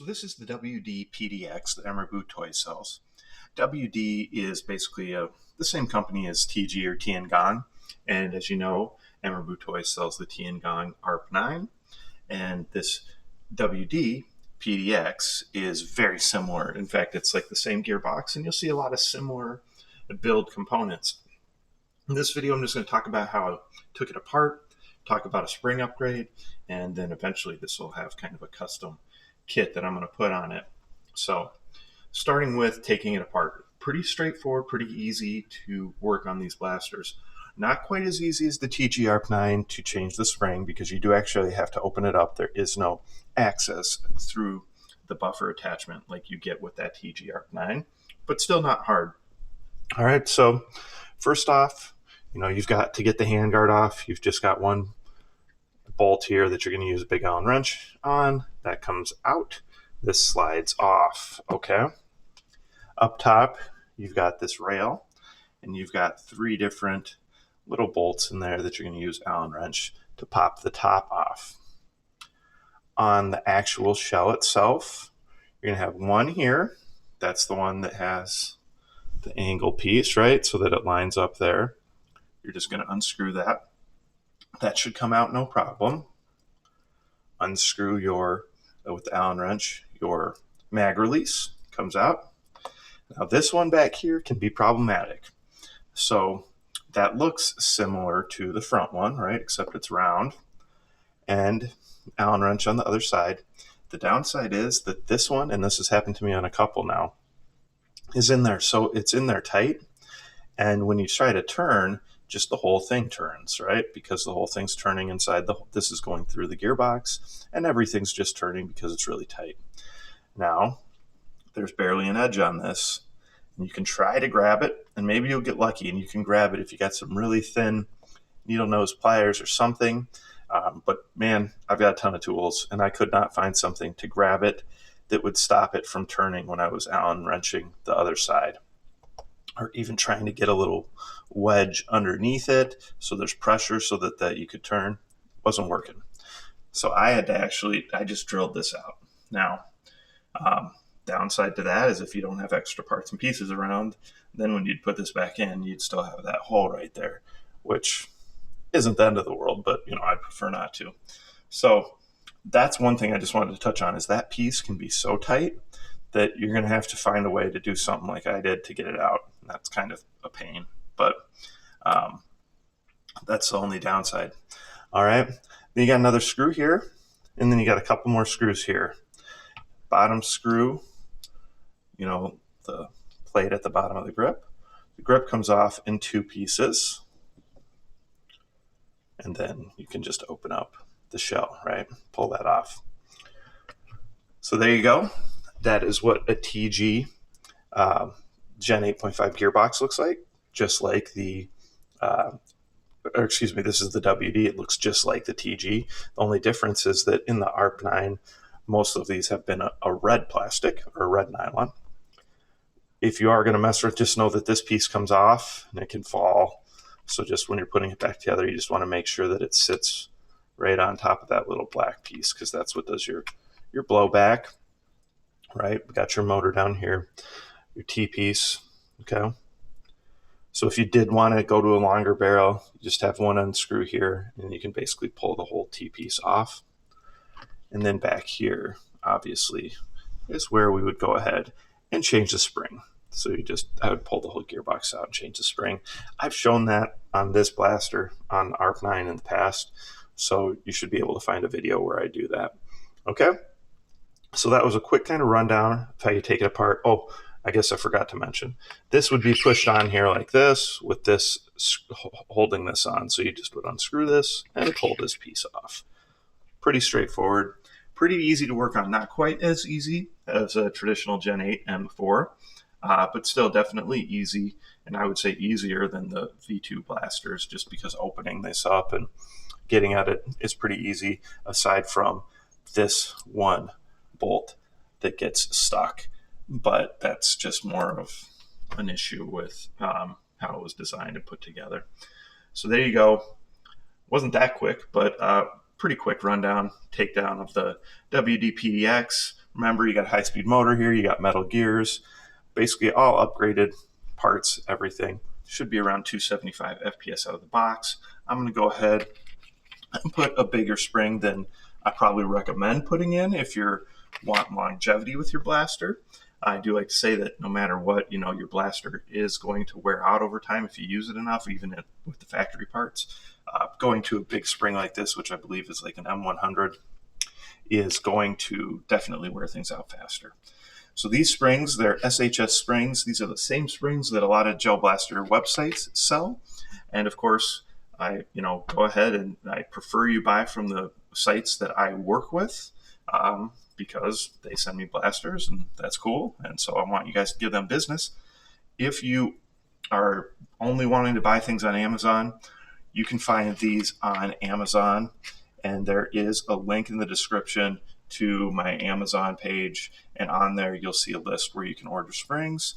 So this is the WD PDX, the EMERBU toy cells. WD is basically the same company as TG or Tiangong. And as you know, EMERBU toy sells the Tiangong ARP9. And this WD PDX is very similar. In fact, it's like the same gearbox, and you'll see a lot of similar build components. In this video, I'm just going to talk about how I took it apart, talk about a spring upgrade, and then eventually this will have kind of a custom kit that I'm going to put on it. So starting with taking it apart, pretty straightforward, pretty easy to work on these blasters. Not quite as easy as the TG ARP9 to change the spring, because you do actually have to open it up. There is no access through the buffer attachment like you get with that TG ARP9, but still not hard. All right, so first off, you've got to get the handguard off. You've just got one bolt here that you're going to use a big Allen wrench on. That comes out. This slides off, okay? Up top, you've got this rail, and you've got 3 different little bolts in there that you're going to use Allen wrench to pop the top off. On the actual shell itself, you're going to have one here. That's the one that has the angle piece, right? So that it lines up there. You're just going to unscrew that. That should come out no problem. Unscrew with the Allen wrench, your mag release comes out. Now this one back here can be problematic. So that looks similar to the front one, right? Except it's round, and Allen wrench on the other side. The downside is that this one, and this has happened to me on a couple now, is in there. So it's in there tight. And when you try to turn, just the whole thing turns, right? Because the whole thing's turning inside. This is going through the gearbox, and everything's just turning because it's really tight. Now, there's barely an edge on this. And you can try to grab it, and maybe you'll get lucky, and you can grab it if you got some really thin needle nose pliers or something. But man, I've got a ton of tools, and I could not find something to grab it that would stop it from turning when I was Allen wrenching the other side, or even trying to get a little wedge underneath it so there's pressure so that you could turn. Wasn't working. So I just drilled this out. Now, downside to that is if you don't have extra parts and pieces around, then when you'd put this back in, you'd still have that hole right there, which isn't the end of the world, but I'd prefer not to. So that's one thing I just wanted to touch on, is that piece can be so tight that you're going to have to find a way to do something like I did to get it out. That's kind of a pain, but that's the only downside. All right, then you got another screw here, and then you got a couple more screws here. Bottom screw, the plate at the bottom of the grip. The grip comes off in 2 pieces, and then you can just open up the shell, right? Pull that off. So there you go. That is what a TG Gen 8.5 gearbox looks like, just like this is the WD. It looks just like the TG. The only difference is that in the ARP9, most of these have been a red plastic or red nylon. If you are going to mess with it, just know that this piece comes off and it can fall. So just when you're putting it back together, you just want to make sure that it sits right on top of that little black piece, because that's what does your blowback, right? We got your motor down here, your T-piece, okay? So if you did want to go to a longer barrel, you just have one unscrew here, and you can basically pull the whole T-piece off. And then back here, obviously, is where we would go ahead and change the spring. So I would pull the whole gearbox out and change the spring. I've shown that on this blaster on ARP9 in the past, so you should be able to find a video where I do that. Okay? So that was a quick kind of rundown of how you take it apart. Oh, I guess I forgot to mention, this would be pushed on here like this, with this holding this on. So you just would unscrew this and pull this piece off. Pretty straightforward, pretty easy to work on. Not quite as easy as a traditional Gen 8 M4, but still definitely easy, and I would say easier than the V2 blasters, just because opening this up and getting at it is pretty easy, aside from this one bolt that gets stuck. But that's just more of an issue with how it was designed and put together. So there you go. Wasn't that quick, but pretty quick rundown, takedown of the WD PDX. Remember, you got a high-speed motor here, you got metal gears, basically all upgraded parts, everything. Should be around 275 FPS out of the box. I'm going to go ahead and put a bigger spring than I probably recommend putting in if you're want longevity with your blaster. I do like to say that no matter what, your blaster is going to wear out over time if you use it enough, even with the factory parts. Going to a big spring like this, which I believe is like an M100, is going to definitely wear things out faster. So these springs, they're SHS springs. These are the same springs that a lot of gel blaster websites sell. And of course, I go ahead and I prefer you buy from the sites that I work with because they send me blasters, and that's cool. And so I want you guys to give them business. If you are only wanting to buy things on Amazon, you can find these on Amazon, and there is a link in the description to my Amazon page, and on there you'll see a list where you can order springs.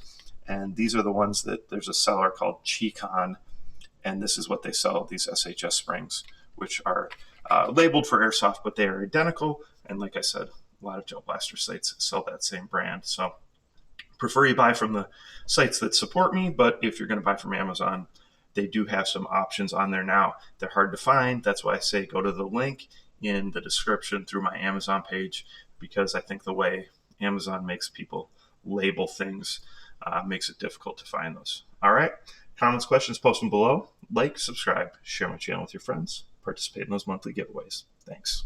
And these are the ones that there's a seller called Chicon, and this is what they sell, these SHS springs, which are labeled for airsoft, but they are identical. And like I said, a lot of gel blaster sites sell that same brand. So prefer you buy from the sites that support me, but if you're going to buy from Amazon, they do have some options on there now. They're hard to find. That's why I say go to the link in the description through my Amazon page, because I think the way Amazon makes people label things makes it difficult to find those. All right. Comments, questions, post them below. Like, subscribe, share my channel with your friends, participate in those monthly giveaways. Thanks.